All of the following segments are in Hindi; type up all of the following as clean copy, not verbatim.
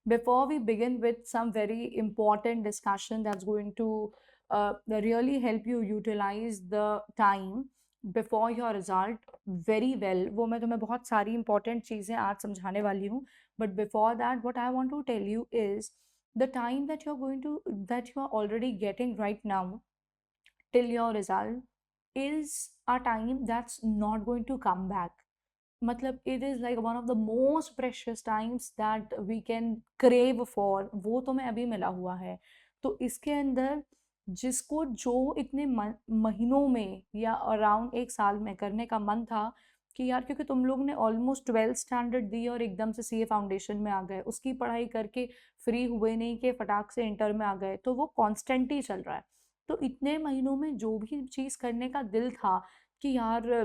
before we begin with some very important discussion that's going to really help you utilize the time before your result very well, वो मैं तुम्हें बहुत सारी important चीज़ें आज समझाने वाली हूँ. But before that, what I want to tell you is the time that you're already getting right now till your result is a time that's not going to come back. मतलब it is like one of the most precious times that we can crave for, वो तुम्हें अभी मिला हुआ है. तो इसके अंदर जिसको जो इतने महीनों में या अराउंड एक साल में करने का मन था कि यार, क्योंकि तुम लोग ने ऑलमोस्ट 12th स्टैंडर्ड दी और एकदम से सीए फाउंडेशन में आ गए, उसकी पढ़ाई करके फ्री हुए नहीं कि फटाक से इंटर में आ गए, तो वो कांस्टेंट ही चल रहा है. तो इतने महीनों में जो भी चीज़ करने का दिल था कि यार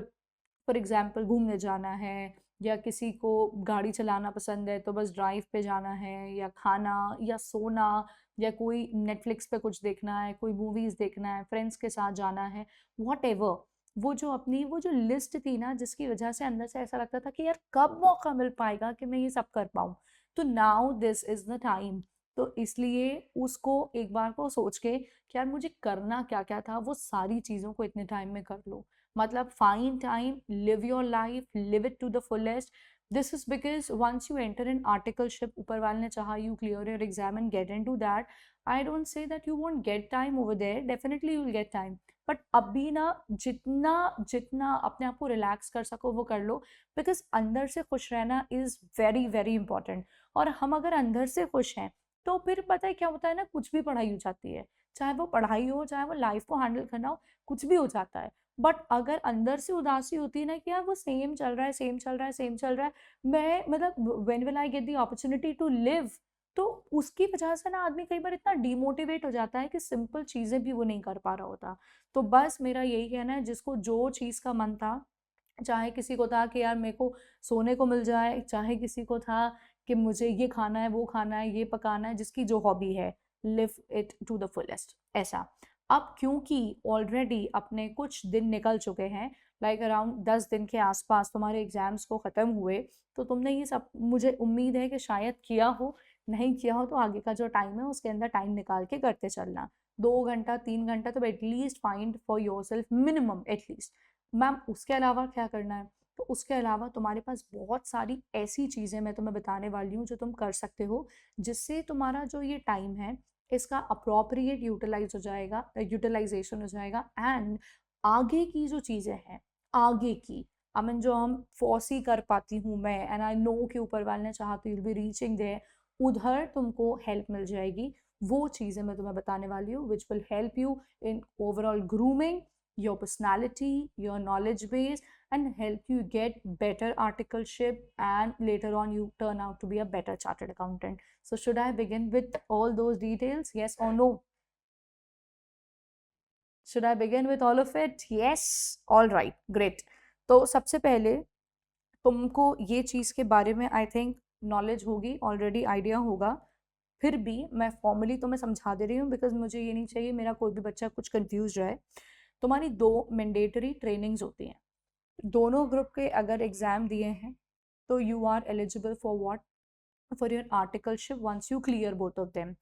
फॉर एग्जाम्पल घूमने जाना है, या किसी को गाड़ी चलाना पसंद है तो बस ड्राइव पे जाना है, या खाना या सोना, या कोई नेटफ्लिक्स पे कुछ देखना है, कोई मूवीज देखना है, फ्रेंड्स के साथ जाना है, वॉट एवर, वो जो लिस्ट थी ना, जिसकी वजह से अंदर से ऐसा लगता था कि यार कब मौका मिल पाएगा कि मैं ये सब कर पाऊँ. तो now this is the time. तो इसलिए उसको एक बार को सोच के कि यार मुझे करना क्या क्या था, वो सारी चीज़ों को इतने टाइम में कर लो. मतलब find time, live your life, live it to the fullest. This is because once you enter in articleship, ऊपर वाले ने चाहा you clear your exam and get into that. I don't say that you won't get time over there. Definitely you'll get time. But अभी ना जितना जितना अपने आप को रिलैक्स कर सको वो कर लो, बिकॉज अंदर से खुश रहना इज वेरी वेरी इंपॉर्टेंट. और हम अगर अंदर से खुश हैं तो फिर पता है क्या होता है ना, कुछ भी पढ़ाई हो जाती है, चाहे वो पढ़ाई हो, चाहे वो लाइफ को हैंडल करना हो, कुछ भी हो जाता है. बट अगर अंदर से उदासी होती है ना कि यार वो सेम चल रहा है, सेम चल रहा है, सेम चल रहा है, मैं मतलब when will I get the opportunity to live, तो उसकी वजह से ना आदमी कई बार इतना डिमोटिवेट हो जाता है कि सिंपल चीजें भी वो नहीं कर पा रहा होता. तो बस मेरा यही कहना है, जिसको जो चीज का मन था, चाहे किसी को था कि यार मेरे को सोने को मिल जाए, चाहे किसी को था कि मुझे ये खाना है, वो खाना है, ये पकाना है, जिसकी जो हॉबी है, live it to the fullest, ऐसा. अब क्योंकि ऑलरेडी अपने कुछ दिन निकल चुके हैं, लाइक अराउंड 10 दिन के आसपास तुम्हारे एग्जाम्स को ख़त्म हुए, तो तुमने ये सब, मुझे उम्मीद है कि शायद किया हो. नहीं किया हो तो आगे का जो टाइम है उसके अंदर टाइम निकाल के करते चलना. 2 घंटा 3 घंटा तो at least find for your self, minimum at least. Ma'am उसके अलावा क्या करना है? तो उसके अलावा तुम्हारे पास बहुत सारी ऐसी चीज़ें मैं तुम्हें बताने वाली हूँ जो तुम कर सकते हो, जिससे तुम्हारा जो ये टाइम है इसका अप्रोप्रिएट यूटिलाइजेशन हो जाएगा. एंड आगे की जो चीज़ें हैं, आगे की आई मीन जो हम फोर्सी कर पाती हूँ मैं, एंड आई नो कि ऊपर वाले ने चाहा तो you will be reaching there, उधर तुमको हेल्प मिल जाएगी. वो चीज़ें मैं तुम्हें बताने वाली हूँ which will help you in overall grooming your personality, your knowledge base, and help you get better articleship, and later on you turn out to be a better chartered accountant. So should I begin with all those details? Yes or no? Should I begin with all of it? Yes. All right. Great. तो सबसे पहले तुमको ये चीज़ के बारे में आई थिंक नॉलेज होगी, ऑलरेडी आइडिया होगा. फिर भी मैं फॉर्मली तुम्हें समझा दे रही हूँ, बिकॉज मुझे ये नहीं चाहिए मेरा कोई भी बच्चा कुछ कंफ्यूज रहे. तुम्हारी 2 मैंडेटरी ट्रेनिंग्स होती हैं. दोनों ग्रुप के अगर एग्ज़ाम दिए हैं तो you are eligible for what, for your articleship once you clear both of them.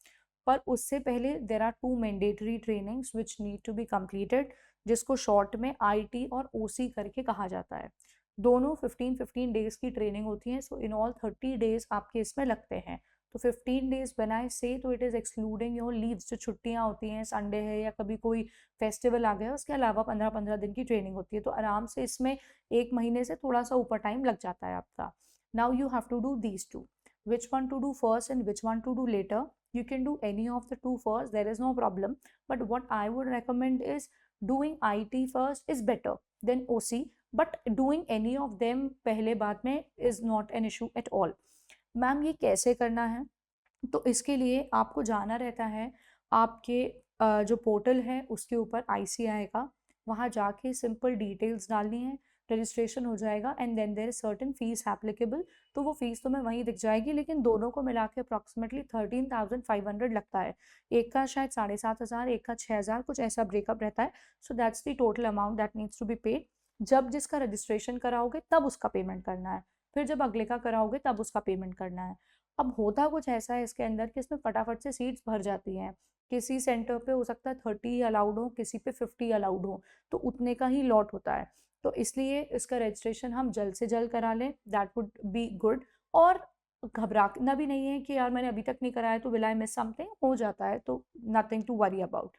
पर उससे पहले there are 2 mandatory trainings which need to be completed, जिसको शॉर्ट में आईटी और ओसी करके कहा जाता है. दोनों 15-15 डेज की ट्रेनिंग होती है. सो इन ऑल 30 डेज आपके इसमें लगते हैं. तो 15 डेज बनाए से, तो it is excluding your leaves, जो छुट्टियां होती हैं, संडे है या कभी कोई फेस्टिवल आ गया, उसके अलावा 15-15 दिन की ट्रेनिंग होती है. तो आराम से इसमें 1 महीने से थोड़ा सा ऊपर टाइम लग जाता है आपका. Now you have to do these two. which one to do first and which one to do later? You can do any of the two first, there is no problem. But what I would recommend is doing IT first is better than OC. But doing any of them पहले बाद में is not an issue at all. Ma'am ये कैसे करना है? तो इसके लिए आपको जाना रहता है आपके जो पोर्टल है उसके ऊपर ICAI का, वहाँ जाके सिंपल डिटेल्स डालनी है, रजिस्ट्रेशन हो जाएगा, and then there is certain fees applicable. तो वो फीस तुम्हें वहीं दिख जाएगी, लेकिन दोनों को मिला के अप्रॉक्सीमेटली 13,500 लगता है. एक का शायद 7,500, एक का 6,000, कुछ ऐसा ब्रेकअप रहता है. So that's the total amount that needs to be paid. जब जिसका रजिस्ट्रेशन कराओगे तब उसका पेमेंट करना है, फिर जब अगले का कराओगे तब उसका पेमेंट करना है. अब होता कुछ ऐसा है इसके अंदर कि इसमें फटाफट से सीट्स भर जाती हैं। किसी सेंटर पे हो सकता है 30 अलाउड हो, किसी पे 50 अलाउड हो, तो उतने का ही लॉट होता है। तो इसलिए इसका रजिस्ट्रेशन हम जल्द से जल्द करा लें, दैट वुड बी गुड। और घबराना भी नहीं है कि यार मैंने अभी तक नहीं कराया तो विल आई मिस समथिंग, हो जाता है, तो नथिंग टू वरी अबाउट।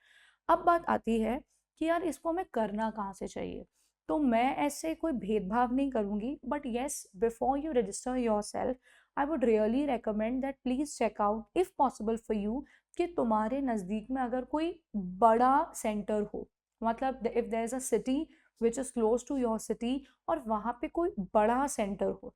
अब बात आती है कि यार इसको हमें करना कहाँ से चाहिए। तो मैं ऐसे कोई भेदभाव नहीं करूँगी, but yes, before you register yourself I would really recommend that please check out if possible for you कि तुम्हारे नज़दीक में अगर कोई बड़ा सेंटर हो, मतलब if there is a city which is close to your city, और वहाँ पे कोई बड़ा सेंटर हो।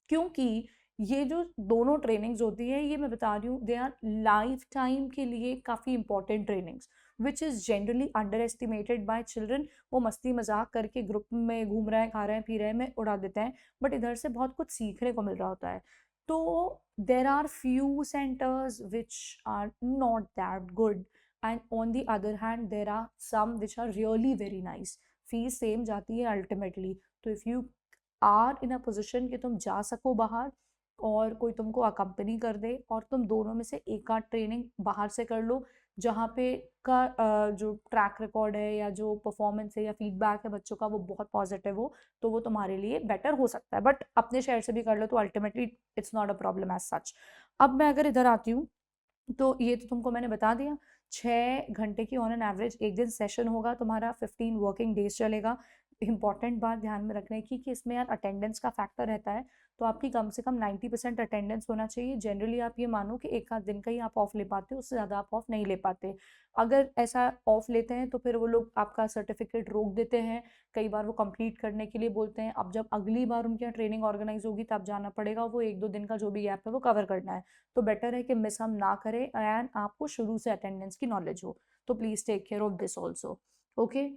क्योंकि ये जो दोनों ट्रेनिंग्स होती है, ये मैं बता रही हूँ, दे आर लाइफ टाइम के लिए काफ़ी important trainings, which is generally under estimated by children. वो मस्ती मजाक करके ग्रुप में घूम रहे हैं, खा रहे हैं, पी रहे हैं, में उड़ा देते हैं, बट इधर से बहुत कुछ सीखने को मिल रहा होता है। तो there are few centres which are not that good, and on the other hand there are some which are really very nice. Fees same जाती है अल्टीमेटली। तो if you are in a position कि तुम जा सको बाहर और कोई तुमको अकम्पनी कर दे, और तुम दोनों में से एक आध ट्रेनिंग बाहर से कर लो, जहाँ पे का जो ट्रैक रिकॉर्ड है या जो परफॉर्मेंस है या फीडबैक है बच्चों का वो बहुत पॉजिटिव हो, तो वो तुम्हारे लिए बेटर हो सकता है। बट अपने शहर से भी कर लो तो ultimately it's not a problem as such. अब मैं अगर इधर आती हूँ, तो ये तो तुमको मैंने बता दिया। 6 घंटे की ऑन एन एवरेज एक दिन सेशन होगा तुम्हारा, 15 वर्किंग डेज चलेगा। इंपॉर्टेंट बात ध्यान में रखने की कि इसमें यार अटेंडेंस का फैक्टर रहता है, तो आपकी कम से कम 90% अटेंडेंस होना चाहिए। जनरली आप ये मानो कि एक आध दिन का ही आप ऑफ ले पाते हो, उससे ज़्यादा आप ऑफ नहीं ले पाते। अगर ऐसा ऑफ लेते हैं तो फिर वो लोग आपका सर्टिफिकेट रोक देते हैं, कई बार वो कंप्लीट करने के लिए बोलते हैं। अब जब अगली बार उनके यहाँ ट्रेनिंग ऑर्गेनाइज होगी तब जाना पड़ेगा, वो 1-2 दिन का जो भी गैप है वो कवर करना है। तो बेटर है कि मिस हम ना करें, एंड आपको शुरू से अटेंडेंस की नॉलेज हो। तो please take care of this also. Okay,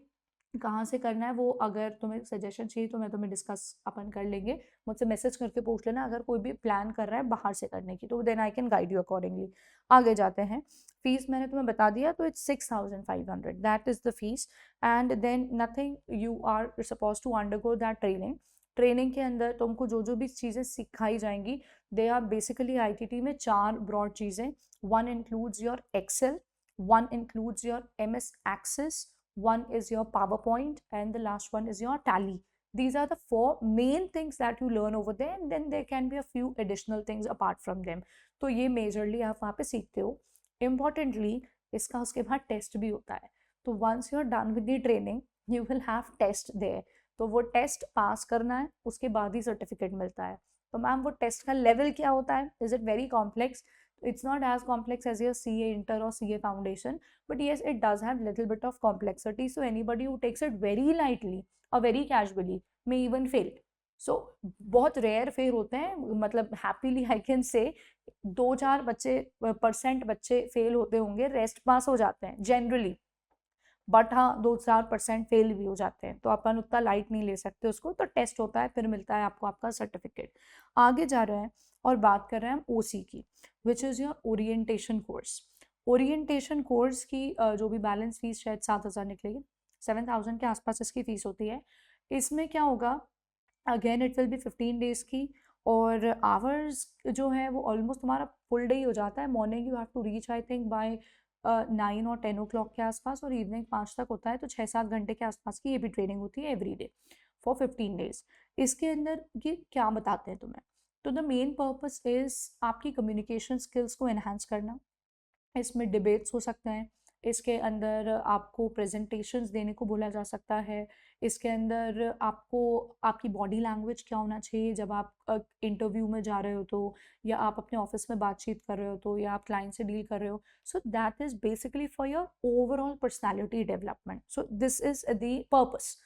कहाँ से करना है वो अगर तुम्हें सजेशन चाहिए तो मैं तुम्हें डिस्कस अपन कर लेंगे। मुझसे मैसेज करके पूछ लेना अगर कोई भी प्लान कर रहा है बाहर से करने की, तो then I can guide you accordingly. आगे जाते हैं। फीस मैंने तुम्हें बता दिया, तो it's 6500, that is the fees. And then nothing, you are suppose to undergo that training. Training के अंदर तुमको जो जो भी चीज़ें सिखाई जाएंगी, दे आर बेसिकली आईटीटी में 4 ब्रॉड चीज़ें। One includes your Excel, one includes your MS Access, one is your PowerPoint, and the last one is your Tally. These are the 4 main things that you learn over there, and then there can be a few additional things apart from them. तो ये majorly आप वहाँ पे सीखते हो। Importantly, इसका उसके बाद टेस्ट भी होता है। तो once you are done with the training, you will have test there. तो वो टेस्ट पास करना है, उसके बाद ही सर्टिफिकेट मिलता है। तो मैम वो टेस्ट का लेवल क्या होता है? Is it very complex? It's not as complex as your CA Inter or CA Foundation, but yes, it does have little bit of complexity. So anybody who takes it very lightly or very casually may even fail. So बहुत रेयर फेल होते हैं, मतलब हैप्पीली आई कैन से 2-4% बच्चे फेल होते होंगे, रेस्ट पास हो जाते हैं जनरली। बट हाँ, 2-4% फेल भी हो जाते हैं, तो अपन उतना लाइट नहीं ले सकते उसको। तो टेस्ट होता है, फिर मिलता है आपको आपका सर्टिफिकेट। आगे जा रहे हैं और बात कर रहे हैं हम ओसी की, which is your orientation course. Orientation course की जो भी बैलेंस फीस शायद 7,000 निकलेगी, 7,000 के आसपास इसकी फीस होती है। इसमें क्या होगा, again it will be 15 days की, और आवर्स जो है वो ऑलमोस्ट तुम्हारा फुल डे ही हो जाता है। Morning you have to reach I think by 9 और 10 ओ क्लॉक के आसपास, और इवनिंग 5 तक होता है। तो 6-7 घंटे के आसपास की ये भी ट्रेनिंग होती है एवरी डे फॉर 15 डेज। इसके अंदर ये क्या बताते हैं तुम्हें, तो द मेन पर्पस इज आपकी कम्युनिकेशन स्किल्स को एनहांस करना। इसमें डिबेट्स हो सकते हैं, इसके अंदर आपको प्रेजेंटेशंस देने को बोला जा सकता है, इसके अंदर आपको आपकी बॉडी लैंग्वेज क्या होना चाहिए जब आप इंटरव्यू में जा रहे हो, तो या आप अपने ऑफिस में बातचीत कर रहे हो, तो या आप क्लाइंट से डील कर रहे हो। So that is basically for your overall personality development. So this is the purpose.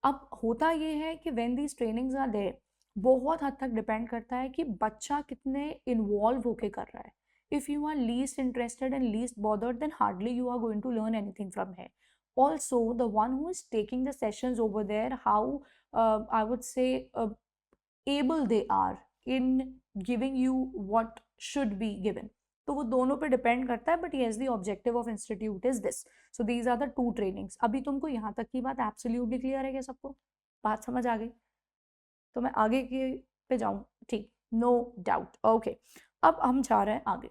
अब होता ये है कि when these trainings are there, बहुत हद तक डिपेंड करता है कि बच्चा कितने इन्वॉल्व होके कर रहा है। If you are least interested and least bothered, then hardly you are going to learn anything from here. Also, the one who is taking the sessions over there, how I would say able they are in giving you what should be given. तो वो दोनों पे डिपेंड करता है, but yes the objective of institute is this. So these are the 2 trainings. अभी तुमको यहाँ तक की बात एब्सोल्युटली क्लियर है क्या सबको? बात समझ आ गई? तो मैं आगे के पे जाऊँ? ठीक, नो डाउट। ओके, अब हम जा रहे हैं आगे।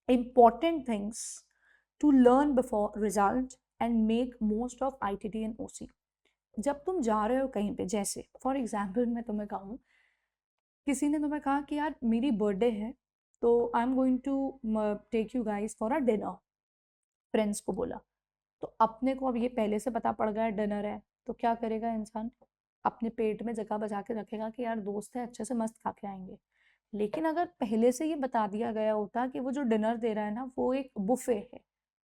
Important things to learn before result and make most of ITT and OC। जब तुम जा रहे हो कहीं पे, जैसे फॉर एग्जाम्पल मैं तुम्हें कहूँ, किसी ने तुम्हें कहा कि यार मेरी बर्थडे है तो I am going to take you guys for a dinner, friends को बोला। तो अपने को अब ये पहले से पता पड़ गया डिनर है, तो क्या करेगा इंसान, अपने पेट में जगह बचा के रखेगा कि यार दोस्त है, अच्छे से मस्त खा के आएंगे। लेकिन अगर पहले से ये बता दिया गया होता कि वो जो डिनर दे रहा है ना वो एक बुफे है,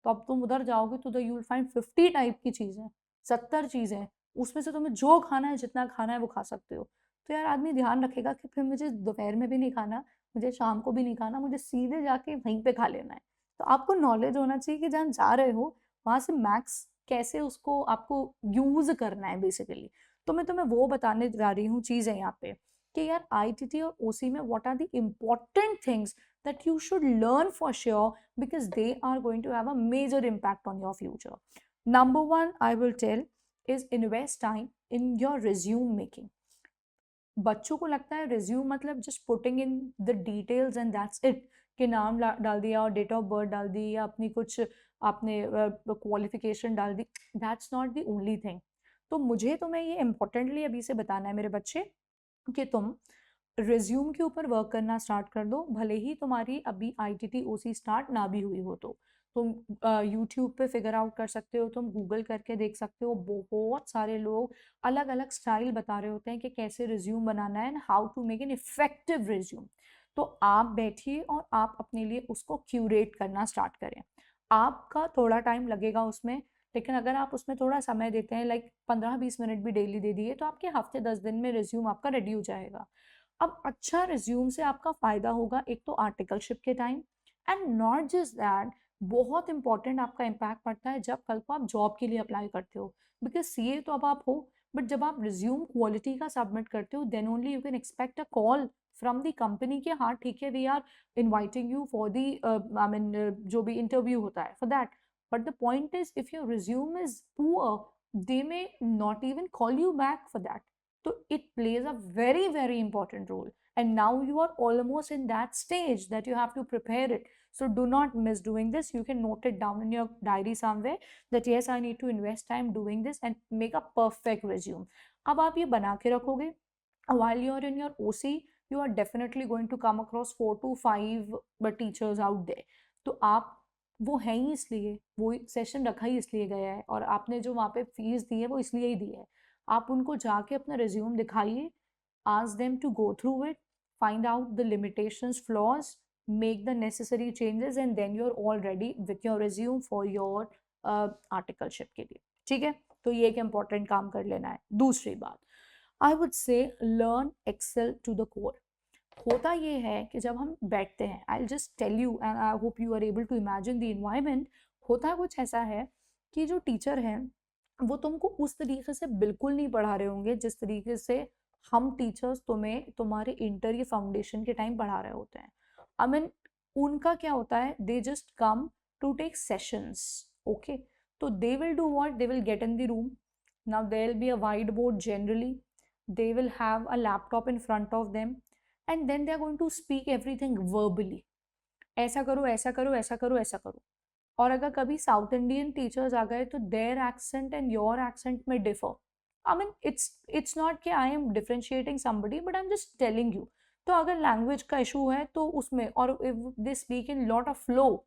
तो अब तुम उधर जाओगे तो यू विल फाइंड 50 टाइप की चीज़ें, 70 चीज़ें, उसमें से तुम्हें जो खाना है, जितना खाना है वो खा सकते हो। तो यार आदमी ध्यान रखेगा कि फिर मुझे दोपहर में भी नहीं खाना, मुझे शाम को भी नहीं खाना, मुझे सीधे जाके वहीं पे खा लेना है। तो आपको नॉलेज होना चाहिए कि जहाँ जा रहे हो वहाँ से मैक्स कैसे उसको आपको यूज़ करना है बेसिकली। तो मैं तुम्हें वो बताने जा रही हूँ चीज़ें यहाँ पे कि यार आईटीटी और ओसी में what are the important things that you should learn for sure because they are going to have a major impact on your future. Number one, I will tell is invest time in your resume making. बच्चों को लगता है रिज्यूम मतलब just putting in the details and that's it, कि नाम डाल दिया और डेट ऑफ बर्थ डाल दी या अपनी कुछ आपने क्वालिफिकेशन डाल दी, that's not the only thing. तो मुझे तुम्हें ये इम्पोर्टेंटली अभी से बताना है मेरे बच्चे कि तुम रिज्यूम के ऊपर वर्क करना स्टार्ट कर दो, भले ही तुम्हारी अभी आईटीटी ओसी स्टार्ट ना भी हुई हो। तो तुम यूट्यूब पे फिगर आउट कर सकते हो, तुम गूगल करके देख सकते हो, बहुत सारे लोग अलग अलग स्टाइल बता रहे होते हैं कि कैसे रिज्यूम बनाना है and how to make an effective resume. तो आप बैठिए और आप अपने लिए उसको क्यूरेट करना स्टार्ट करें। आपका थोड़ा टाइम लगेगा उसमें, लेकिन अगर आप उसमें थोड़ा समय देते हैं, लाइक 15-20 मिनट भी डेली दे दिए, तो आपके हफ्ते 10 दिन में रिज्यूम आपका रेडी हो जाएगा। अब अच्छा रिज्यूम से आपका फायदा होगा, एक तो आर्टिकलशिप के time, and not just that, बहुत इंपॉर्टेंट आपका इम्पैक्ट पड़ता है जब कल को आप जॉब के लिए अप्लाई करते हो। बिकॉज सीए तो अब आप हो, बट जब आप रिज्यूम क्वालिटी का सबमिट करते हो then only you can expect a call from the company के, हाँ ठीक है we are inviting you for the I mean जो भी इंटरव्यू होता है for that. But the point is if your resume is poor they may not even call you back for that. So it plays a very, very important role. And now you are almost in that stage that you have to prepare it. So do not miss doing this. You can note it down in your diary somewhere that yes, I need to invest time doing this and make a perfect resume. अब आप ये बना के रखोगे, while you are in your OC, you are definitely going to come across 4 to 5 teachers out there. तो आप वो हैं ही इसलिए, वो सेशन रखा ही इसलिए गया है, और आपने जो वहाँ पे फीस दी है वो इसलिए ही दी है। आप उनको जाके अपना रिज्यूम दिखाइए, ask them to go through it, find out the limitations, flaws, make the necessary changes, and then you're all ready with your resume for your articleship के लिए। ठीक है, तो ये एक इम्पॉर्टेंट काम कर लेना है। दूसरी बात, I would say learn Excel to the core. होता ये है कि जब हम बैठते हैं, I just tell you and I hope you are able to imagine the environment. होता कुछ ऐसा है कि जो टीचर हैं वो तुमको उस तरीके से बिल्कुल नहीं पढ़ा रहे होंगे जिस तरीके से हम टीचर्स तुम्हें तुम्हारे इंटर या फाउंडेशन के टाइम पढ़ा रहे होते हैं। आई मीन उनका क्या होता है, they just come to take sessions, okay. तो they will do what, they will get in the room, now there will be a white board generally, they will have a laptop in front of them, and then they are going to speak everything verbally, ऐसा करो ऐसा करो ऐसा करो ऐसा करो। और अगर कभी साउथ इंडियन टीचर्स आ गए तो their accent and your accent में differ. I mean it's not कि I am differentiating somebody, but I am just telling you. तो अगर लैंग्वेज का इशू है तो उसमें, और they speak in lot of flow,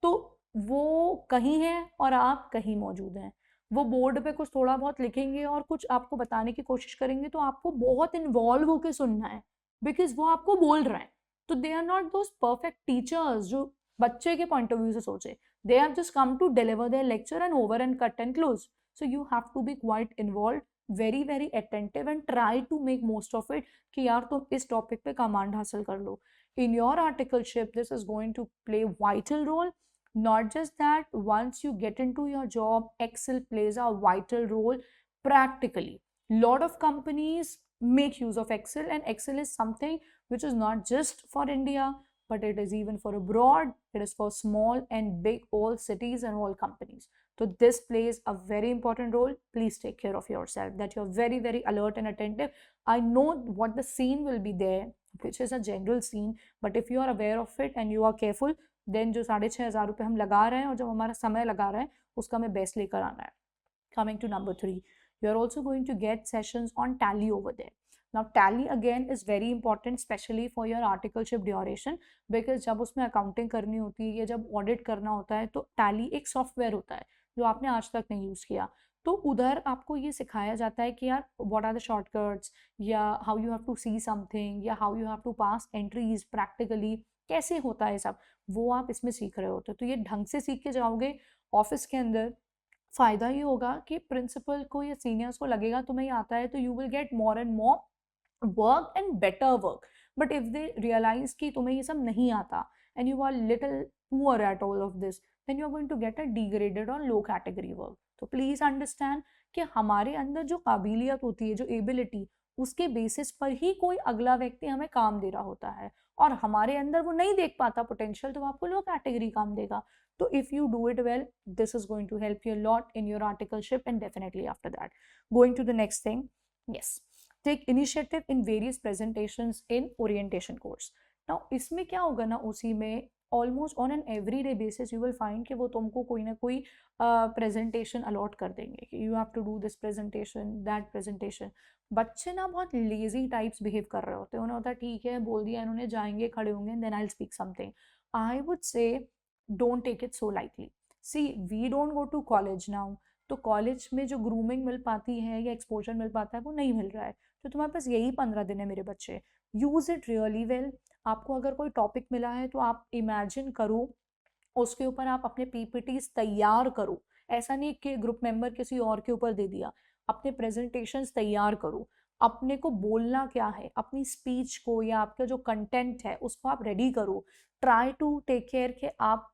तो वो कहीं है और आप कहीं मौजूद हैं। वो बोर्ड पे कुछ थोड़ा बहुत लिखेंगे और कुछ आपको बताने की कोशिश करेंगे, तो आपको बहुत इन्वॉल्व होकर सुनना है बिकॉज वो आपको बोल रहे हैं। तो they are not those perfect teachers जो बच्चे के पॉइंट ऑफ व्यू से सोचे, they have just come to deliver their lecture and over and cut and close. So you have to be quite involved, very very attentive, and try to make most of it कि यार तुम इस टॉपिक पे कमांड हासिल कर लो। In your articleship this is going to play vital role. Not just that, once you get into your job, Excel plays a vital role practically. Lot of companies make use of Excel, and Excel is something which is not just for India, but it is even for abroad. It is for small and big, all cities and all companies. तो this plays a very important role. Please take care of yourself, that you are very very alert and attentive. I know what the scene will be there, which is a general scene, but if you are aware of it and you are careful, then जो 6,500 हम लगा रहे हैं और जब हमारा समय लगा रहे हैं उसका हमें बेस्ट लेकर आना है. Coming to number 3, you are also going to get sessions on tally over there. Now tally again is very important, especially for your articleship duration, because जब उसमें अकाउंटिंग करनी होती है या जब ऑडिट करना होता है तो टैली एक सॉफ्टवेयर होता है जो आपने आज तक नहीं यूज़ किया. तो उधर आपको ये सिखाया जाता है कि यार व्हाट आर द शॉर्टकट्स, या how you have to see something, या how you have to pass entries practically, कैसे होता है सब, वो आप इसमें सीख रहे होते हो. तो ये ढंग से सीख के जाओगे ऑफिस के अंदर. फ़ायदा ये होगा कि प्रिंसिपल को या सीनियर्स को लगेगा तुम्हें ये आता है, तो you will get more and more work and better work. But if they realise कि तुम्हें ये सब नहीं आता and you are little poor at all of this, then you are going to get a degraded और लो कैटेगरी वर्क. तो प्लीज अंडरस्टैंड कि हमारे अंदर जो काबिलियत होती है, जो एबिलिटी, उसके बेसिस पर ही कोई अगला व्यक्ति हमें काम दे रहा होता है, और हमारे अंदर वो नहीं देख पाता पोटेंशियल, तो आपको लो कैटेगरी काम देगा. So if you do it well, this is going to help you a lot in your articleship, and definitely after that. Going to the next thing, yes, take initiative in various presentations in orientation course. Now इसमें क्या होगा ना, उसी में almost on an everyday basis you will find कि वो तुमको कोई ना कोई presentation allot कर देंगे कि you have to do this presentation, that presentation. बच्चे ना बहुत lazy types behave कर रहे होते हैं. उन्हें होता है ठीक है बोल दिया इन्होंने, जाएंगे खड़े होंगे and then I'll speak something. I would say don't take it so lightly. See, we don't go to college now, तो कॉलेज में जो ग्रूमिंग मिल पाती है या एक्सपोजर मिल पाता है वो नहीं मिल रहा है. तो तुम्हारे पास यही 15 दिन है मेरे बच्चे, यूज इट रियली वेल. आपको अगर कोई टॉपिक मिला है तो आप इमेजिन करो, उसके ऊपर आप अपने पीपीटीज तैयार करो. ऐसा नहीं कि ग्रुप मेंबर किसी और के ऊपर दे दिया. अपने प्रेजेंटेशंस तैयार करो. अपने को बोलना क्या है, अपनी स्पीच को या आपका जो कंटेंट है उसको आप रेडी करो. ट्राई टू टेक केयर कि आप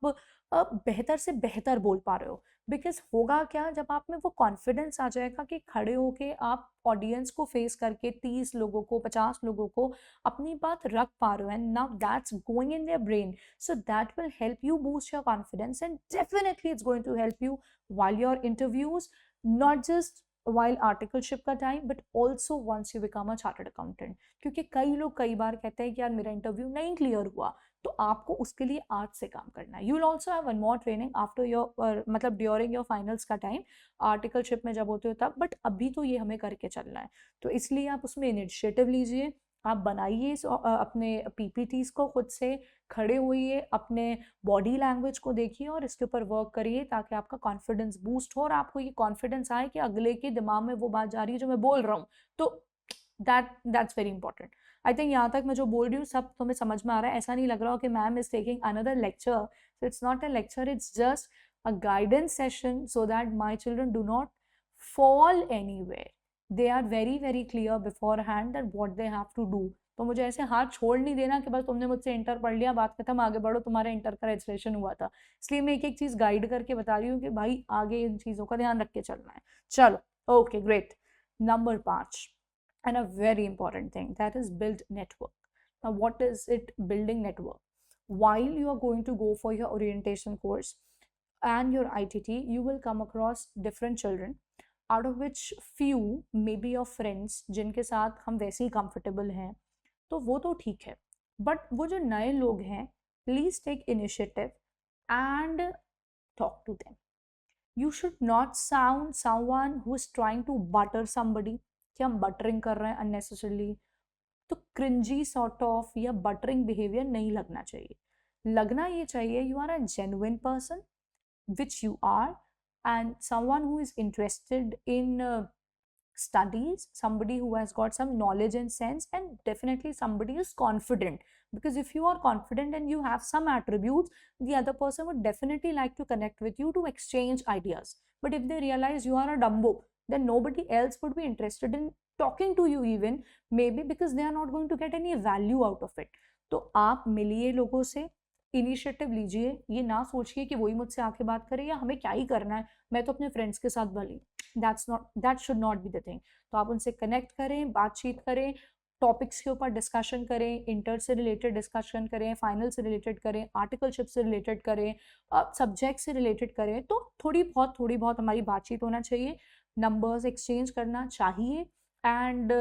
बेहतर से बेहतर बोल पा रहे हो. बिकॉज होगा क्या, जब आप में वो कॉन्फिडेंस आ जाएगा कि खड़े होके आप ऑडियंस को फेस करके 30 लोगों को, 50 लोगों को अपनी बात रख पा रहे हो, and now that's going in their brain, so that will help you boost your confidence, and definitely it's going to help you while your interviews, not just while articleship का time, but also once you become a chartered accountant. क्योंकि कई लोग कई बार कहते हैं कि यार मेरा इंटरव्यू नहीं क्लियर हुआ, तो आपको उसके लिए आज से काम करना है. You will also have one more training after your मतलब ड्यूरिंग योर फाइनल्स का टाइम, आर्टिकलशिप में जब होते हो तब, बट अभी तो ये हमें करके चलना है. तो इसलिए आप उसमें इनिशिएटिव लीजिए, आप बनाइए अपने पीपीटीज को, खुद से खड़े होइए, अपने बॉडी लैंग्वेज को देखिए और इसके ऊपर वर्क करिए, ताकि आपका कॉन्फिडेंस बूस्ट हो और आपको ये कॉन्फिडेंस आए कि अगले के दिमाग में वो बात जा रही है जो मैं बोल रहा हूँ. तो that's very important. I think यहाँ तक मैं जो बोल रही हूँ सब तुम्हें समझ में आ रहा है. ऐसा नहीं लग रहा हो कि ma'am is taking another lecture. So it's not a lecture, it's just a guidance session, so that my children do not fall anywhere. They are very very clear beforehand that what they have to do. तो मुझे ऐसे हाथ छोड़ नहीं देना कि बस तुमने मुझसे इंटर पढ़ लिया, बात खत्म, आगे बढ़ो, तुम्हारा इंटर का रजिस्ट्रेशन हुआ था. इसलिए मैं एक एक चीज गाइड करके बता रही हूँ कि भाई आगे इन चीजों का ध्यान रख के चलना है. चलो, okay, great. Number 5, and a very important thing, that is build network. Now what is it, building network? While you are going to go for your orientation course and your ITT, you will come across different children, out of which few may be your friends जिनके साथ हम वैसे ही comfortable हैं, तो वो तो ठीक है. बट वो जो नए लोग हैं, please take initiative and talk to them. You should not sound someone who is trying to butter somebody, कि हम बटरिंग कर रहे हैं unnecessarily. तो क्रिंजी सॉर्ट ऑफ या बटरिंग बिहेवियर नहीं लगना चाहिए. लगना ये चाहिए you are a genuine person, which you are, and someone who is interested in studies, somebody who has got some knowledge and sense, and definitely somebody is confident. Because if you are confident and you have some attributes, the other person would definitely like to connect with you to exchange ideas. But if they realize you are a dumbo, then nobody else would be interested in talking to you even, maybe because they are not going to get any value out of it. तो आप मिलिए लोगों से, इनिशिएटिव लीजिए. ये ना सोचिए कि वही मुझसे आके बात करे या हमें क्या ही करना है, मैं तो अपने फ्रेंड्स के साथ भली. That should not be the thing. तो आप उनसे कनेक्ट करें, बातचीत करें, टॉपिक्स के ऊपर डिस्कशन करें, इंटर से रिलेटेड डिस्कशन करें, फाइनल से रिलेटेड करें, आर्टिकलशिप से रिलेटेड करें, सब्जेक्ट से रिलेटेड करें, तो थोड़ी बहुत हमारी बातचीत होना चाहिए, नंबर्स एक्सचेंज करना चाहिए एंड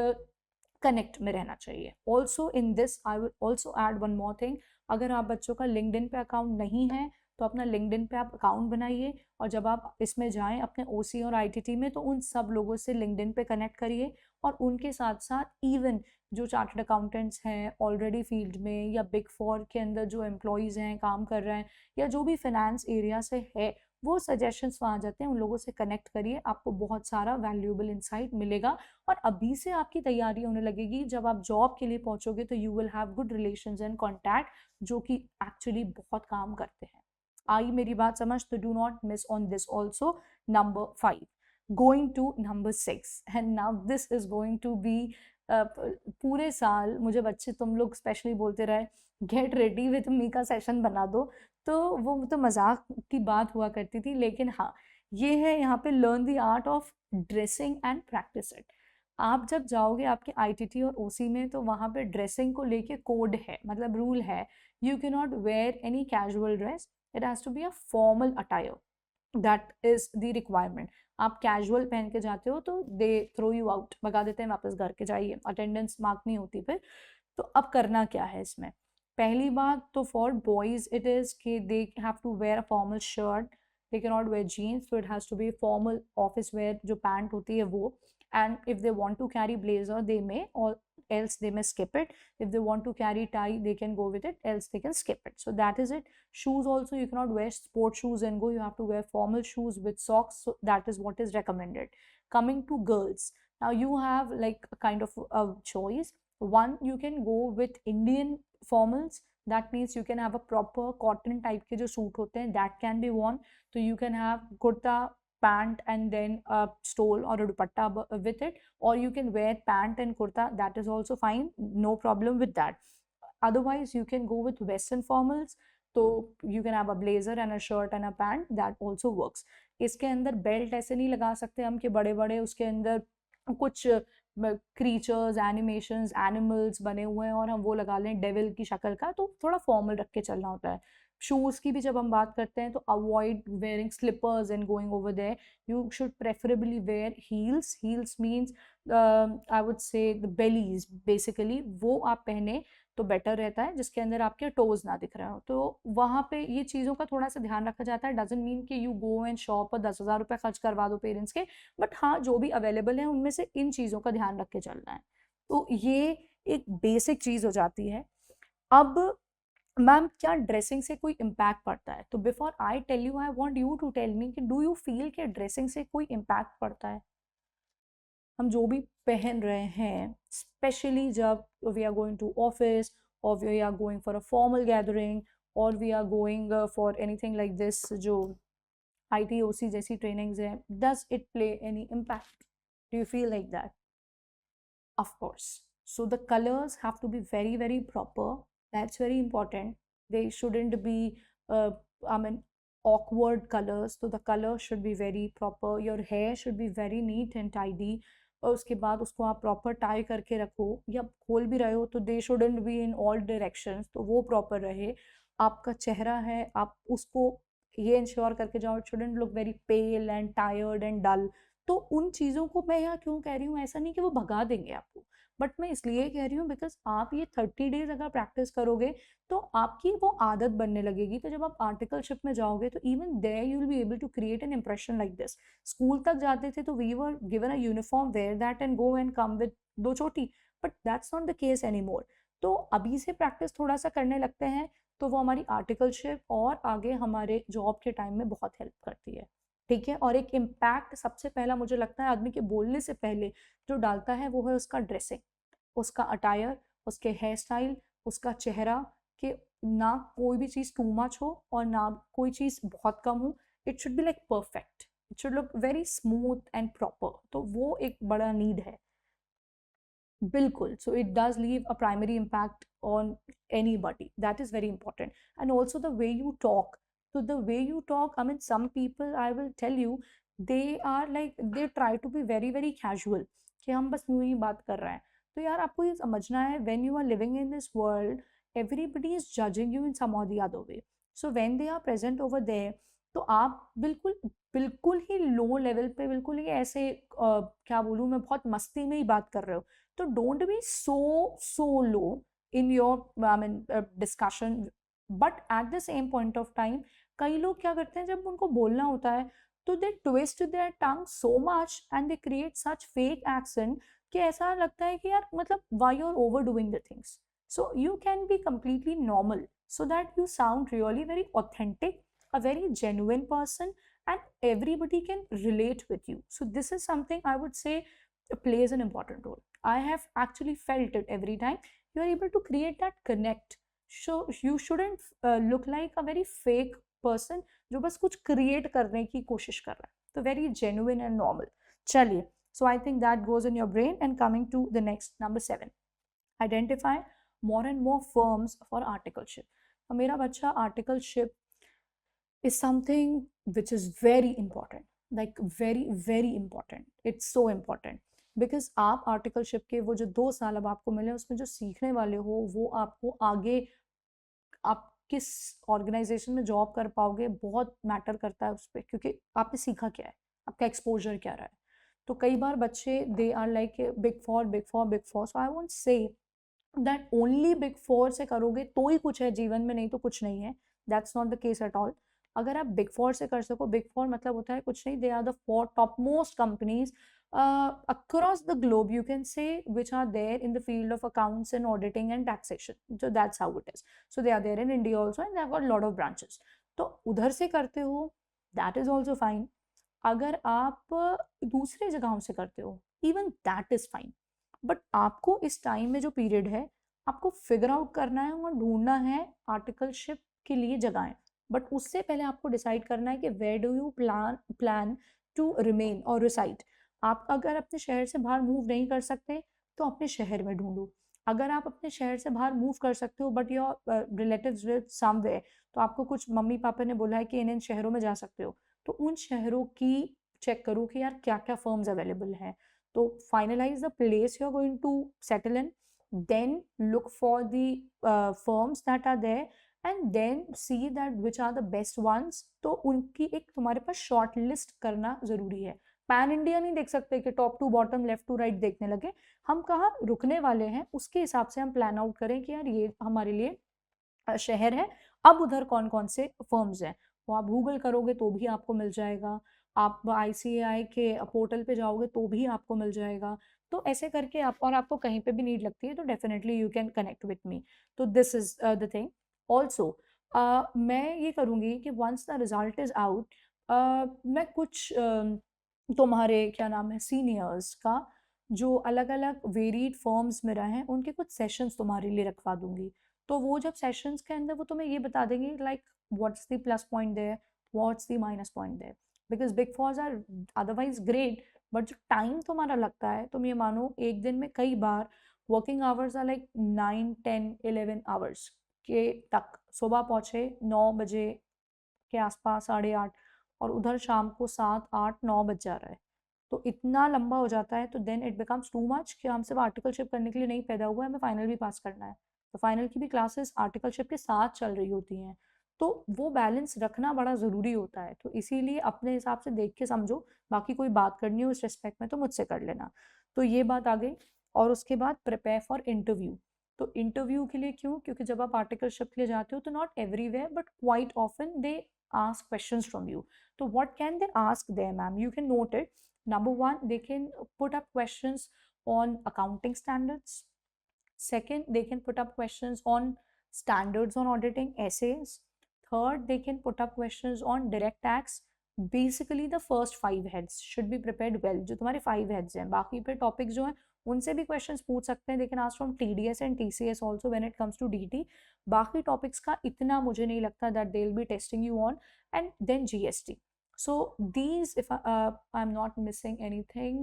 कनेक्ट में रहना चाहिए। Also in this I will also add one more thing, अगर आप बच्चों का लिंक्डइन पे अकाउंट नहीं है तो अपना लिंक्डइन पे आप अकाउंट बनाइए, और जब आप इसमें जाएं अपने ओसी और आईटीटी में, तो उन सब लोगों से लिंक्डइन पे कनेक्ट करिए, और उनके साथ साथ इवन जो चार्टर्ड अकाउंटेंट्स हैं ऑलरेडी फील्ड में, या बिग फोर के अंदर जो एम्प्लॉयज़ हैं काम कर रहे हैं, या जो भी फाइनेंस एरिया से है, वो सजेशंस वहाँ जाते हैं, उन लोगों से कनेक्ट करिए, आपको बहुत सारा वैल्यूएबल इंसाइट मिलेगा। और अभी से आपकी तैयारी होने लगेगी, जब आप जॉब के लिए पहुंचोगे तो you will have good relations and contact, जो कि एक्चुअली बहुत काम करते हैं। आई मेरी बात समझ? तो do not miss on this also. Number 5, going to number 6, and now this is going to be, पूरे साल मुझे बच्चे तुम लोग स्पेशली बोलते रहे गेट रेडी विथ मी का सेशन बना दो, तो वो तो मजाक की बात हुआ करती थी, लेकिन हाँ, ये है यहाँ पे learn the art of dressing and practice it. आप जब जाओगे आपके आईटीटी और ओसी में, तो वहाँ पे ड्रेसिंग को लेके कोड है, मतलब रूल है, you can not wear any casual dress, it has to be a formal attire, that is the requirement. आप कैजुअल पहन के जाते हो तो दे थ्रो यू आउट, भगा देते हैं वापस घर के जाइए, अटेंडेंस मार्क नहीं होती फिर। तो अब करना क्या है इसमें? पहली बात तो फॉर बॉयज इट इज कि they have to wear a formal shirt, they can not wear jeans, so it has to be formal office wear, जो पैंट होती है वो, and if they want to carry blazer they may, और else they may skip it. If they want to carry tie they can go with it, else they can skip it. So that is it. Shoes also, you cannot wear sport shoes and go, you have to wear formal shoes with socks, so that is what is recommended. Coming to girls, now you have like a kind of a choice. One, you can go with Indian formals, that means you can have a proper cotton type के जो सूट होते हैं, that can be worn. So you can have kurta pant and then a stole or a dupatta with it, or you can wear pant and kurta, that is also fine, no problem with that. Otherwise you can go with western formals, so you can have a blazer and a shirt and a pant, that also works. इसके अंदर बेल्ट ऐसे नहीं लगा सकते हम कि बड़े बड़े उसके अंदर कुछ क्रीचर्स, एनिमेशंस, एनिमल्स बने हुए हैं और हम वो लगा लें डेविल की शक्ल का, तो थोड़ा फॉर्मल रख के चलना होता है। शूज़ की भी जब हम बात करते हैं तो avoid wearing slippers and going over there, you should preferably wear heels. Heels means I would say the bellies, basically वो आप पहने तो बेटर रहता है, जिसके अंदर आपके टोज ना दिख रहे हो। तो वहाँ पे ये चीज़ों का थोड़ा सा ध्यान रखा जाता है। डजंट मीन कि यू गो एंड शॉप और 10,000 रुपये खर्च करवा दो पेरेंट्स के, बट हाँ, जो भी अवेलेबल है उनमें से इन चीज़ों का ध्यान रख के चलना है। तो ये एक बेसिक चीज़ हो जाती है। अब मैम, क्या ड्रेसिंग से कोई इम्पैक्ट पड़ता है? तो before I tell you, I want you to tell me कि डू यू फील कि ड्रेसिंग से कोई इम्पैक्ट पड़ता है? हम जो भी पहन रहे हैं, स्पेशली जब we are going to office, और we are going for a formal gathering, और we are going for anything like this, जो ITOC जैसी ट्रेनिंग्स हैं, does it play any impact? Do you feel like that? Of course. So the colors have to be very, very proper. That's very important. They shouldn't be, I mean, awkward colors. So the color should be very proper. Your hair should be very neat and tidy. और उसके बाद उसको आप प्रॉपर टाई करके रखो, या खोल भी रहे हो तो दे shouldn't be in all directions, तो वो प्रॉपर रहे। आपका चेहरा है, आप उसको ये इंश्योर करके जाओ, it shouldn't look very pale and tired and dull. तो उन चीज़ों को मैं यहाँ क्यों कह रही हूँ, ऐसा नहीं कि वो भगा देंगे आपको, बट मैं इसलिए कह रही हूँ बिकॉज आप ये 30 डेज अगर प्रैक्टिस करोगे तो आपकी वो आदत बनने लगेगी। तो जब आप आर्टिकलशिप में जाओगे तो even there you will be able to create an impression like this. School तक जाते थे तो we were given a uniform, wear that and go and come with 2 चोटी, but that's not the case any more. तो अभी से प्रैक्टिस थोड़ा सा करने लगते हैं तो वो हमारी आर्टिकलशिप और आगे हमारे जॉब के टाइम में बहुत हेल्प करती है। ठीक है, और एक इम्पैक्ट सबसे पहला मुझे लगता है आदमी के बोलने से पहले जो डालता है वो है उसका ड्रेसिंग, उसका अटायर, उसके हेयर स्टाइल, उसका चेहरा, कि ना कोई भी चीज़ टू मच हो और ना कोई चीज़ बहुत कम हो। It should be like perfect, it should look very smooth and proper, तो वो एक बड़ा नीड है। बिल्कुल, so it does leave a primary impact on anybody. That is very important. And also the way you talk. So the way you talk, I mean, some people, I will tell you, they are like, they try to be very, very casual, कि हम बस यूं ही बात कर रहे हैं। तो यार आपको ये समझना है, when you are living in this world everybody is judging you in some or the other way, so when they are present over there, तो आप बिल्कुल बिल्कुल ही लो लेवल पे, बिल्कुल ही ऐसे क्या बोलूँ मैं, बहुत मस्ती में ही बात कर रहे हो, तो don't be so low in your I mean discussion, but at the same point of time कई लोग क्या करते हैं, जब उनको बोलना होता है तो they twist their tongue so much and they create such fake accent कि ऐसा लगता है कि यार मतलब why you are overdoing the things, so you can be completely normal so that you sound really very authentic, a very genuine person, and everybody can relate with you. So this is something I would say plays an important role. I have actually felt it every time you are able to create that connect. So you shouldn't look like a very fake person जो बस कुछ क्रिएट करने की कोशिश कर रहा है, तो वेरी जेन्युइन एंड नॉर्मल. चलिए, so I think that goes in your brain. And coming to the next, number 7, identify more and more firms for articleship. अब मेरा बच्चा articleship is something which is very important, like very very important. It's so important because आप आर्टिकलशिप के वो जो 2 साल अब आपको मिले उसमें जो सीखने वाले हो वो आपको आगे आप किस ऑर्गेनाइजेशन में जॉब कर पाओगे बहुत मैटर करता है उस पर, क्योंकि आपने सीखा क्या है, आपका एक्सपोजर क्या रहा है. तो कई बार बच्चे they are like big four big four big four, so I won't say that only big four से करोगे तो ही कुछ है जीवन में, नहीं तो कुछ नहीं है. That's not the case at all. अगर आप बिग फोर से कर सको, बिग फोर मतलब होता है कुछ नहीं, they are the 4 top most companies across the globe, you can say, which are there in the field of accounts and auditing and taxation. So that's how it is. So they are there in India also and they have got a lot of branches. तो उधर से करते हो, that is also fine. अगर आप दूसरे जगहों से करते हो, even that is fine. But आपको इस टाइम में जो पीरियड है आपको फिगर आउट करना है और ढूंढना है आर्टिकलशिप के लिए जगहें. बट उससे पहले आपको डिसाइड करना है कि where do you plan to remain और रिसाइड. आप अगर अपने शहर से बाहर मूव नहीं कर सकते तो अपने शहर में ढूंढो. अगर आप अपने शहर से बाहर मूव कर सकते हो but your relatives live somewhere, तो आपको कुछ मम्मी पापा ने बोला है कि इन शहरों में जा सकते हो, तो उन शहरों की चेक करो कि यार क्या क्या फर्म्स अवेलेबल हैं. तो finalize the place you're going to settle in, then look for the firms that are there and then see that which are the best ones. तो उनकी एक तुम्हारे पास शॉर्ट लिस्ट करना जरूरी है. पैन इंडिया नहीं देख सकते कि top to bottom left to right देखने लगे. हम कहाँ रुकने वाले हैं उसके हिसाब से हम प्लान आउट करें कि यार ये हमारे लिए शहर है, अब उधर कौन कौन से फर्म्स हैं. वो आप गूगल करोगे तो भी आपको मिल जाएगा, आप ICAI के पोर्टल पे जाओगे तो भी आपको मिल जाएगा. तो ऐसे करके आप, और आपको कहीं पे भी नीड लगती है तो definitely you can connect with me. तो this is the thing. Also मैं ये करूँगी कि once the result is out, मैं कुछ तुम्हारे क्या नाम है सीनियर्स का जो अलग अलग वेरीड फर्म्स में रहे हैं उनके कुछ सेशंस तुम्हारे लिए रखवा दूंगी. तो वो जब सेशंस के अंदर वो तुम्हें ये बता देंगे like what's the plus point there, what's the minus point there. Because big fours are otherwise great, but जो टाइम तुम्हारा लगता है, तुम ये मानो एक दिन में कई बार working hours are like 9, 10, 11 hours के तक. सुबह पहुँचे 9 बजे के आसपास, 8:30, और उधर शाम को 7, 8, 9 बज जा रहा है. तो इतना लंबा हो जाता है तो then it becomes too much कि हम सिर्फ आर्टिकलशिप करने के लिए नहीं पैदा हुआ है, हमें फाइनल भी पास करना है. तो फाइनल की भी क्लासेस आर्टिकलशिप के साथ चल रही होती हैं. तो वो बैलेंस रखना बड़ा ज़रूरी होता है. तो इसीलिए अपने हिसाब से देख के समझो. बाकी कोई बात करनी हो इस रिस्पेक्ट में तो मुझसे कर लेना. तो ये बात आ गई. और उसके बाद प्रिपेयर फॉर इंटरव्यू. तो इंटरव्यू के लिए क्यों? क्योंकि जब आप आर्टिकलशिप के लिए जाते हो तो not everywhere but quite often they ask questions from you. So what can they ask there, ma'am? You can note it. Number one, they can put up questions on accounting standards. Second, they can put up questions on standards on auditing, essays. Third, they can put up questions on direct tax. Basically, the first 5 heads should be prepared well. जो तुम्हारे 5 heads हैं, बाकी पे टॉपिक्स जो हैं उनसे भी क्वेश्चंस पूछ सकते हैं. They can ask from TDS and TCS also when it comes to DT. बाकी टॉपिक्स का इतना मुझे नहीं लगता that they'll be testing you on. And then GST. So these, if I'm not missing anything,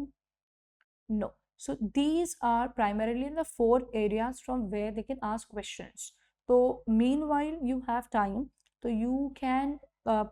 no. So these are primarily in the 4 areas from where they can ask questions. So meanwhile you have time, so you can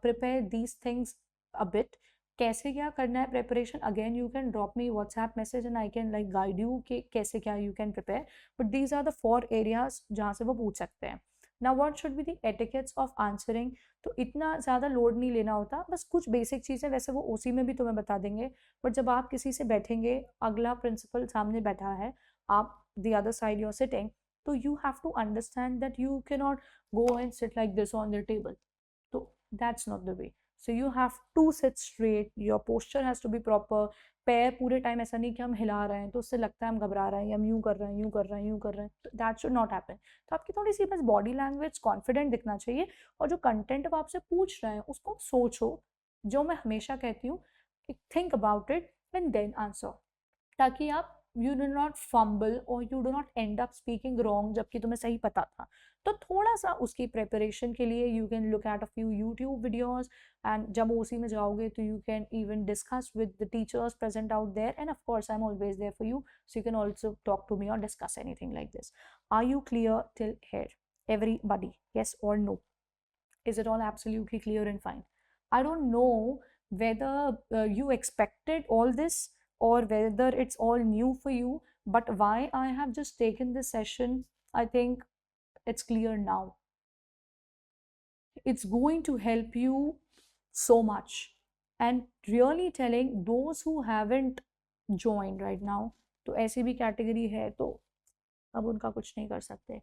prepare these things a bit. कैसे क्या करना है preparation, again you can drop me WhatsApp message and I can like guide you कि कैसे क्या you can prepare, but these are the 4 areas जहाँ से वो पूछ सकते हैं. Now what should be the etiquettes of answering. तो इतना ज़्यादा लोड नहीं लेना होता, बस कुछ बेसिक चीज़ें वैसे वो ओसी में भी तुम्हें बता देंगे, बट जब आप किसी से बैठेंगे, अगला प्रिंसिपल सामने बैठा है, आप the other side you are sitting, तो you have to understand that you cannot go and sit like this on the table. So that's not the way. So you have to sit straight, your posture has to be proper. पैर पूरे टाइम ऐसा नहीं कि हम हिला रहे हैं तो उससे लगता है हम घबरा रहे हैं, या हम यूं कर रहे हैं, यूं कर रहे हैं, यूं कर रहे हैं. That should not happen. तो आपकी थोड़ी सी बस बॉडी लैंग्वेज कॉन्फिडेंट दिखना चाहिए, और जो कंटेंट अब आपसे पूछ रहे हैं उसको सोचो. जो मैं हमेशा कहती हूँ, think about it and then answer, ताकि आप यू डू नॉट फंबल और you do not end up speaking wrong जबकि तुम्हें सही पता था. तो थोड़ा सा उसकी प्रिपरेशन के लिए you can look at a few YouTube videos, and जब ओसी में जाओगे तो you can even discuss with the teachers present out there, and of course I am always there for you, so you can also talk to me or discuss anything like this. Are you clear till here everybody, yes or no? Is it all absolutely clear and fine? I don't know whether you expected all this or whether it's all new for you, but why I have just taken this session, I think it's clear now. It's going to help you so much. And really telling those who haven't joined right now, तो ऐसी भी कैटेगरी है तो अब उनका कुछ नहीं कर सकते.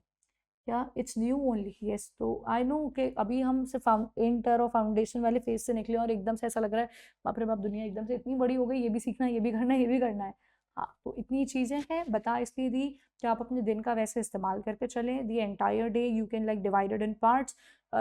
या इट्स न्यू ओनली, यस. तो आई नो कि अभी हम सिर्फ इंटर और फाउंडेशन वाले फेज से निकले और एकदम से ऐसा लग रहा है बाप रे बाप दुनिया एकदम से इतनी बड़ी हो गई, ये भी सीखना है, ये भी करना है, ये भी करना है. हाँ, तो इतनी चीज़ें हैं, बता इसलिए दी कि आप अपने दिन का वैसे इस्तेमाल करके चलें. The entire day you can like divided in parts.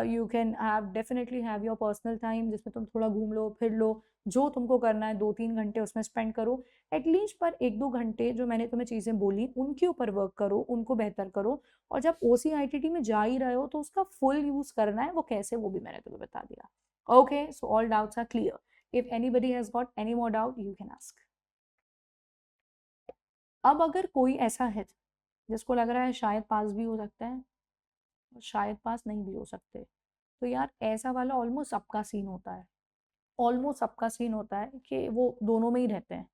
You can have definitely have your personal time जिसमें तुम थोड़ा घूम लो फिर लो, जो तुमको करना है 2-3 घंटे उसमें स्पेंड करो एटलीस्ट. पर 1-2 घंटे जो मैंने तुम्हें चीज़ें बोली उनके ऊपर वर्क करो, उनको बेहतर करो. और जब OCITT में जा ही रहे हो तो उसका फुल यूज करना है, वो कैसे वो भी मैंने तुम्हें बता दिया. Okay, so all doubts are clear. If anybody has got any more doubt you can ask. अब अगर कोई ऐसा है जिसको लग रहा है शायद पास भी हो सकता है और शायद पास नहीं भी हो सकते, तो यार ऐसा वाला ऑलमोस्ट सबका सीन होता है. ऑलमोस्ट सबका सीन होता है कि वो दोनों में ही रहते हैं.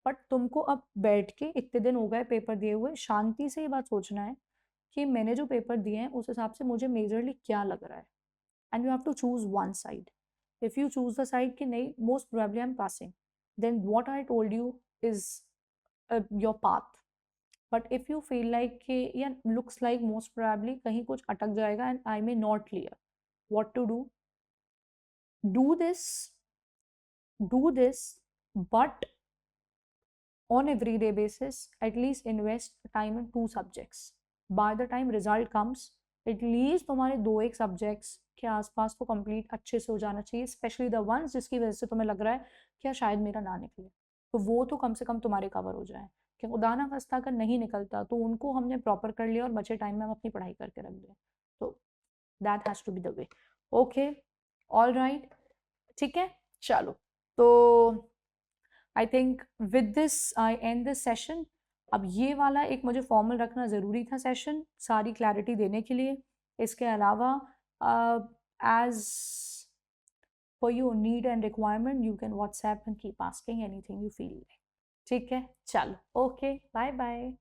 बट तुमको अब बैठ के इतने दिन हो गए पेपर दिए हुए, शांति से ये बात सोचना है कि मैंने जो पेपर दिए हैं उस हिसाब से मुझे मेजरली क्या लग रहा है, and you have to choose one side. If you choose the side कि नहीं most probably I am passing, then what I told you is your path. But if you feel like कि या लुक्स लाइक मोस्ट प्रोबेबली कहीं कुछ अटक जाएगा and I may not clear, what to do? Do this, do this, but on everyday basis at least invest time in 2 subjects. By the time result comes at least तुम्हारे 2-1 सब्जेक्ट्स के आसपास तो कंप्लीट अच्छे से हो जाना चाहिए, स्पेशली द वंस जिसकी वजह से तुम्हें लग रहा है कि शायद मेरा ना निकले, तो वो तो कम से कम तुम्हारे कवर हो जाए. कि खुदा ना खास्ता अगर नहीं निकलता तो उनको हमने प्रॉपर कर लिया और बचे टाइम में हम अपनी पढ़ाई करके रख दें. तो that has to be the way. Okay, all right, ठीक है, चलो. तो I think with this I end this session. अब ये वाला एक मुझे फॉर्मल रखना ज़रूरी था सेशन, सारी क्लैरिटी देने के लिए. इसके अलावा as per your need and requirement you can WhatsApp and keep asking anything you feel like. ठीक है, चलो, ओके, बाय बाय.